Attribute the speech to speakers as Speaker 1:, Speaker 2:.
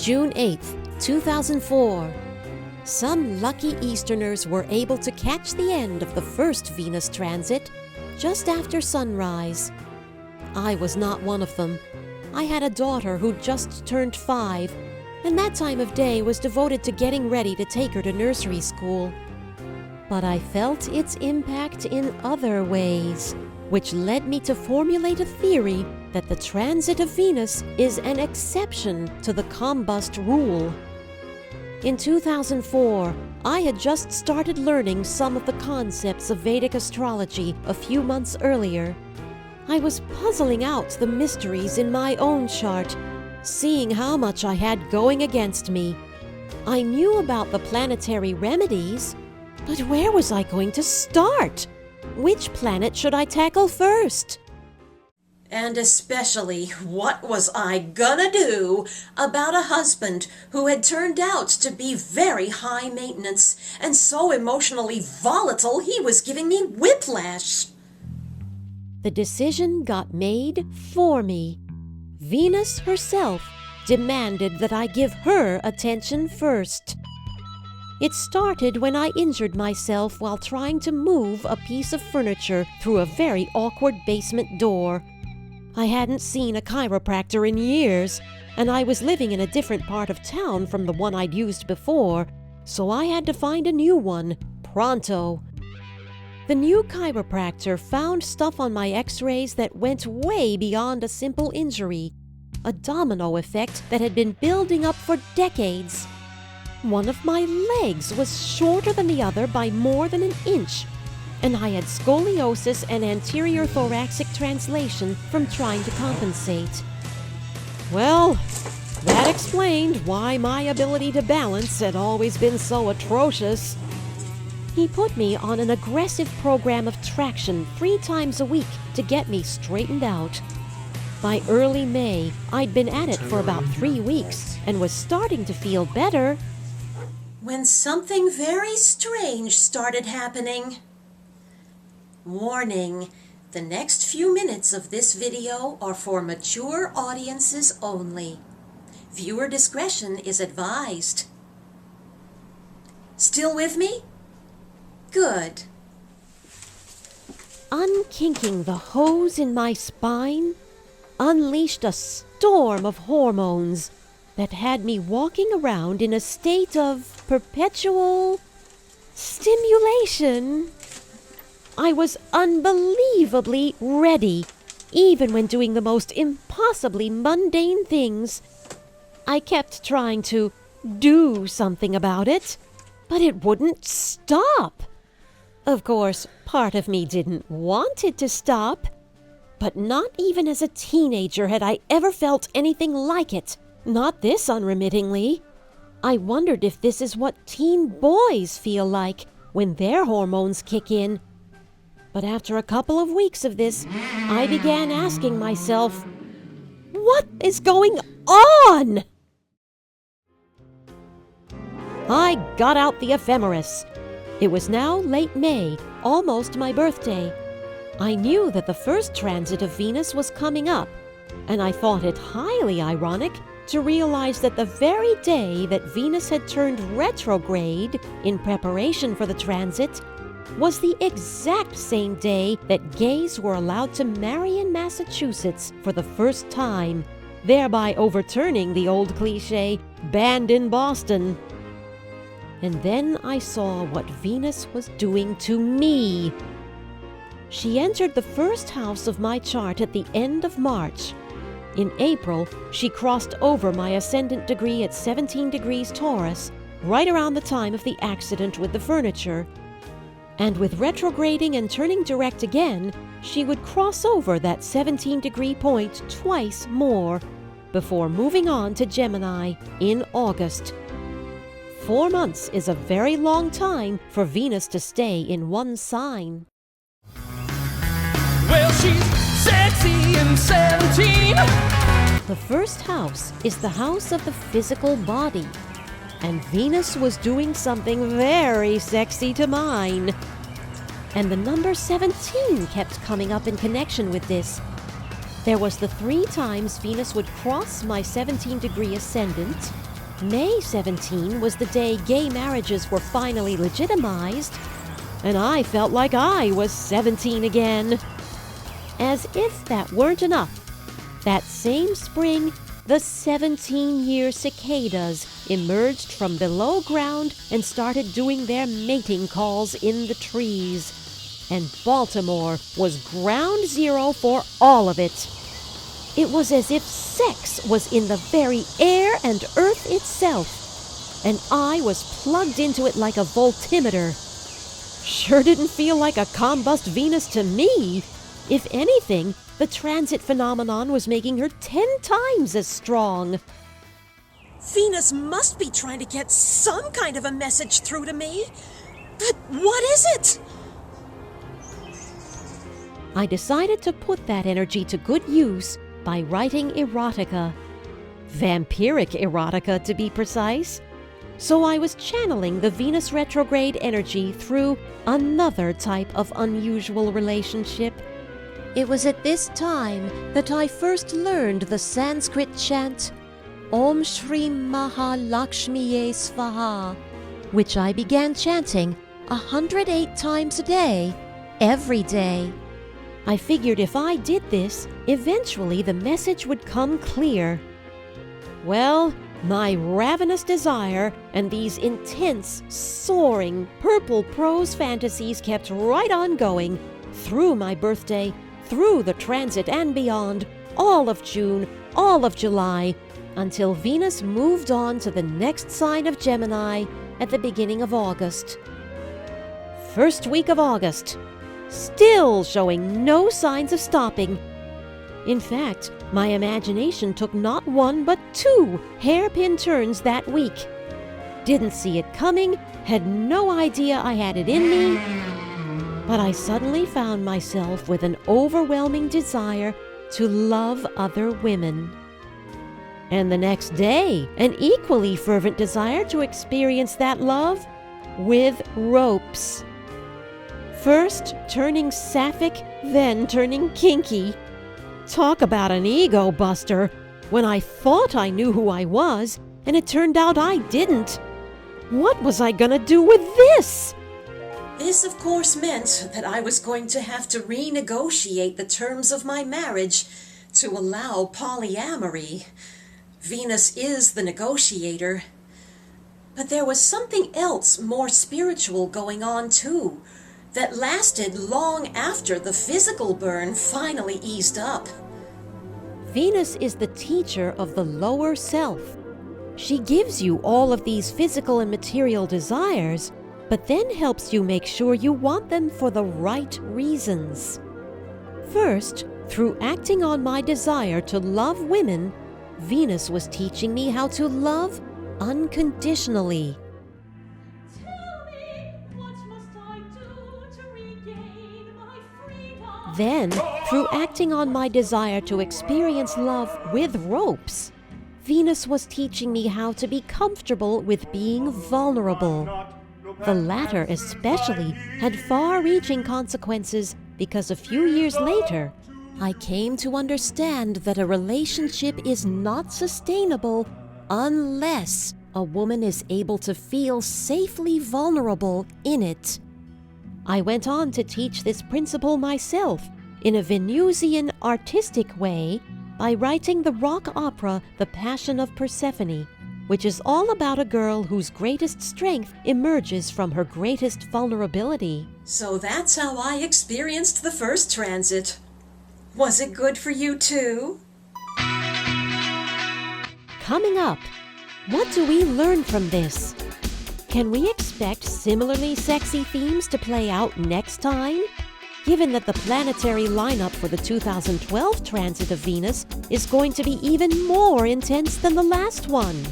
Speaker 1: June 8th, 2004. Some lucky Easterners were able to catch the end of the first Venus transit just after sunrise. I was not one of them. I had a daughter who just turned 5, and that time of day was devoted to getting ready to take her to nursery school. But I felt its impact in other ways, which led me to formulate a theory that the transit of Venus is an exception to the combust rule. In 2004, I had just started learning some of the concepts of Vedic astrology a few months earlier. I was puzzling out the mysteries in my own chart, seeing how much I had going against me. I knew about the planetary remedies, but where was I going to start? Which planet should I tackle first?
Speaker 2: And especially, what was I gonna do about a husband who had turned out to be very high maintenance and so emotionally volatile he was giving me whiplash?
Speaker 1: The decision got made for me. Venus herself demanded that I give her attention first. It started when I injured myself while trying to move a piece of furniture through a very awkward basement door. I hadn't seen a chiropractor in years, and I was living in a different part of town from the one I'd used before, so I had to find a new one, pronto. The new chiropractor found stuff on my x-rays that went way beyond a simple injury, a domino effect that had been building up for decades. One of my legs was shorter than the other by more than an inch, and I had scoliosis and anterior thoracic translation from trying to compensate. Well, that explained why my ability to balance had always been so atrocious. He put me on an aggressive program of traction 3 times a week to get me straightened out. By early May, I'd been at it for about 3 weeks and was starting to feel better
Speaker 2: when something very strange started happening. Warning, the next few minutes of this video are for mature audiences only. Viewer discretion is advised. Still with me? Good.
Speaker 1: Unkinking the hose in my spine unleashed a storm of hormones that had me walking around in a state of perpetual stimulation. I was unbelievably ready, even when doing the most impossibly mundane things. I kept trying to do something about it, but it wouldn't stop. Of course, part of me didn't want it to stop, but not even as a teenager had I ever felt anything like it, not this unremittingly. I wondered if this is what teen boys feel like when their hormones kick in. But after a couple of weeks of this, I began asking myself, what is going on? I got out the ephemeris. It was now late May, almost my birthday. I knew that the first transit of Venus was coming up, and I thought it highly ironic to realize that the very day that Venus had turned retrograde in preparation for the transit was the exact same day that gays were allowed to marry in Massachusetts for the first time, thereby overturning the old cliché, banned in Boston. And then I saw what Venus was doing to me. She entered the first house of my chart at the end of March. In April, she crossed over my ascendant degree at 17 degrees Taurus, right around the time of the accident with the furniture. And with retrograding and turning direct again, she would cross over that 17-degree point twice more, before moving on to Gemini in August. 4 months is a very long time for Venus to stay in one sign.
Speaker 3: Well, she's sexy and 17.
Speaker 1: The first house is the house of the physical body, and Venus was doing something very sexy to mine. And the number 17 kept coming up in connection with this. There was the 3 times Venus would cross my 17-degree ascendant, May 17 was the day gay marriages were finally legitimized, and I felt like I was 17 again. As if that weren't enough, that same spring, the 17-year cicadas emerged from below ground and started doing their mating calls in the trees. And Baltimore was ground zero for all of it. It was as if sex was in the very air and earth itself, and I was plugged into it like a voltimeter. Sure didn't feel like a combust Venus to me. If anything, the transit phenomenon was making her 10 times as strong.
Speaker 2: Venus must be trying to get some kind of a message through to me. But what is it?
Speaker 1: I decided to put that energy to good use by writing erotica. Vampiric erotica, to be precise. So I was channeling the Venus retrograde energy through another type of unusual relationship. It was at this time that I first learned the Sanskrit chant Om Shri Maha Lakshmiye Svaha, which I began chanting 108 times a day, every day. I figured if I did this, eventually the message would come clear. Well, my ravenous desire and these intense, soaring, purple prose fantasies kept right on going through my birthday, through the transit and beyond, all of June, all of July, until Venus moved on to the next sign of Gemini at the beginning of August. First week of August, still showing no signs of stopping. In fact, my imagination took not one but 2 hairpin turns that week. Didn't see it coming, had no idea I had it in me, but I suddenly found myself with an overwhelming desire to love other women. And the next day, an equally fervent desire to experience that love with ropes. First turning sapphic, then turning kinky. Talk about an ego buster, when I thought I knew who I was, and it turned out I didn't. What was I gonna do with this?
Speaker 2: This, of course, meant that I was going to have to renegotiate the terms of my marriage to allow polyamory. Venus is the negotiator. But there was something else more spiritual going on, too, that lasted long after the physical burn finally eased up.
Speaker 1: Venus is the teacher of the lower self. She gives you all of these physical and material desires, but then helps you make sure you want them for the right reasons. First, through acting on my desire to love women, Venus was teaching me how to love unconditionally. Then, through acting on my desire to experience love with ropes, Venus was teaching me how to be comfortable with being vulnerable. The latter especially had far-reaching consequences because a few years later, I came to understand that a relationship is not sustainable unless a woman is able to feel safely vulnerable in it. I went on to teach this principle myself in a Venusian artistic way by writing the rock opera The Passion of Persephone, which is all about a girl whose greatest strength emerges from her greatest vulnerability.
Speaker 2: So that's how I experienced the first transit. Was it good for you too?
Speaker 1: Coming up, what do we learn from this? Can we expect similarly sexy themes to play out next time? Given that the planetary lineup for the 2012 transit of Venus is going to be even more intense than the last one.